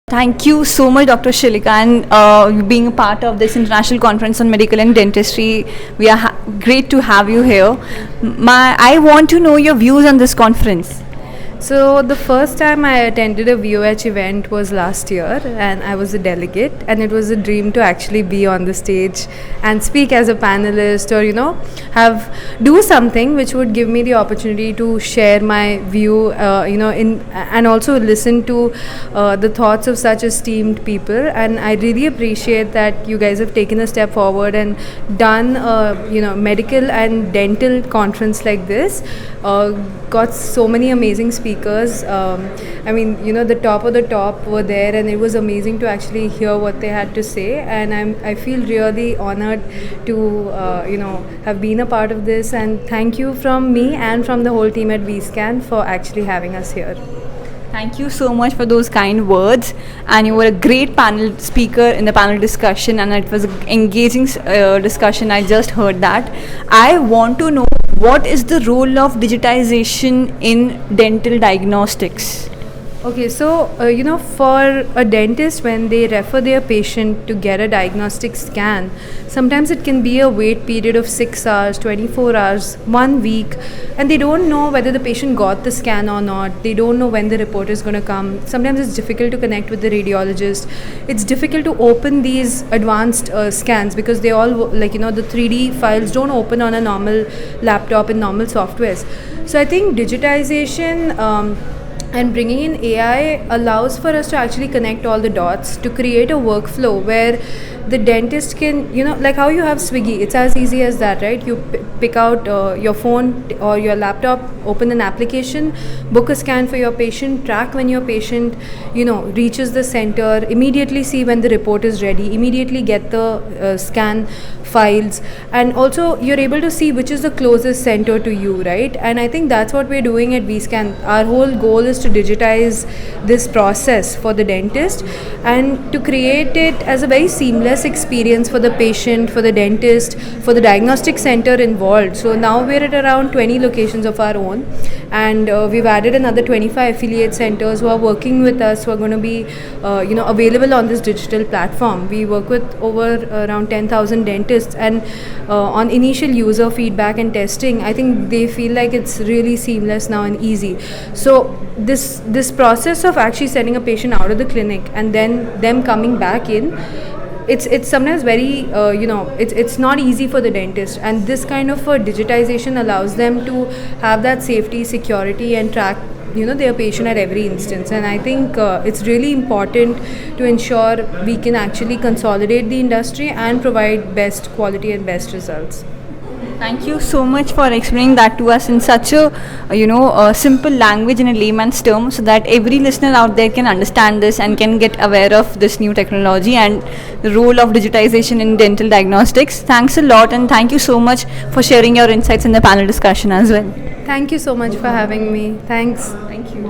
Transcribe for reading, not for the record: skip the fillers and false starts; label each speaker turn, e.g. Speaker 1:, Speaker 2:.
Speaker 1: Thank you so much, Dr. Shilika, and being a part of this international conference on medical and dentistry. We are great to have you here. I want to know your views on this conference.
Speaker 2: So the first time I attended a VOH event was last year, and I was a delegate, and it was a dream to actually be on the stage and speak as a panelist, or have do something which would give me the opportunity to share my view, and also listen to the thoughts of such esteemed people. And I really appreciate that you guys have taken a step forward and done medical and dental conference like this. Got so many amazing speakers. The top of the top were there, and it was amazing to actually hear what they had to say. And I feel really honored to have been a part of this. And thank you from me and from the whole team at VScan for actually having us here.
Speaker 1: Thank you so much for those kind words, and you were a great panel speaker in the panel discussion, and it was an engaging discussion. I just heard that. I want to know, what is the role of digitization in dental diagnostics?
Speaker 2: Okay, so for a dentist, when they refer their patient to get a diagnostic scan, sometimes it can be a wait period of 6 hours, 24 hours, 1 week, and they don't know whether the patient got the scan or not. They don't know when the report is going to come. Sometimes it's difficult to connect with the radiologist. It's difficult to open these advanced scans because they all, the 3D files don't open on a normal laptop in normal softwares. So I think digitization and bringing in AI allows for us to actually connect all the dots to create a workflow where the dentist can, like how you have Swiggy, it's as easy as that, right? You pick out your phone or your laptop, open an application, book a scan for your patient, track when your patient, reaches the center, immediately see when the report is ready, immediately get the scan files, and also you're able to see which is the closest center to you, right? And I think that's what we're doing at VScan. Our whole goal is to digitize this process for the dentist and to create it as a very seamless experience for the patient, for the dentist, for the diagnostic center involved. So now we're at around 20 locations of our own, and we've added another 25 affiliate centers who are working with us, who are going to be available on this digital platform. We work with over around 10,000 dentists, and on initial user feedback and testing, I think they feel like it's really seamless now and easy. So this process of actually sending a patient out of the clinic and then them coming back in, it's sometimes very it's not easy for the dentist, and this kind of digitization allows them to have that safety, security, and track their patient at every instance. And I think it's really important to ensure we can actually consolidate the industry and provide best quality and best results.
Speaker 1: Thank you so much for explaining that to us in such a simple language in a layman's term, so that every listener out there can understand this and can get aware of this new technology and the role of digitization in dental diagnostics. Thanks a lot, and thank you so much for sharing your insights in the panel discussion as well.
Speaker 2: Thank you so much for having me. Thanks.
Speaker 1: Thank you.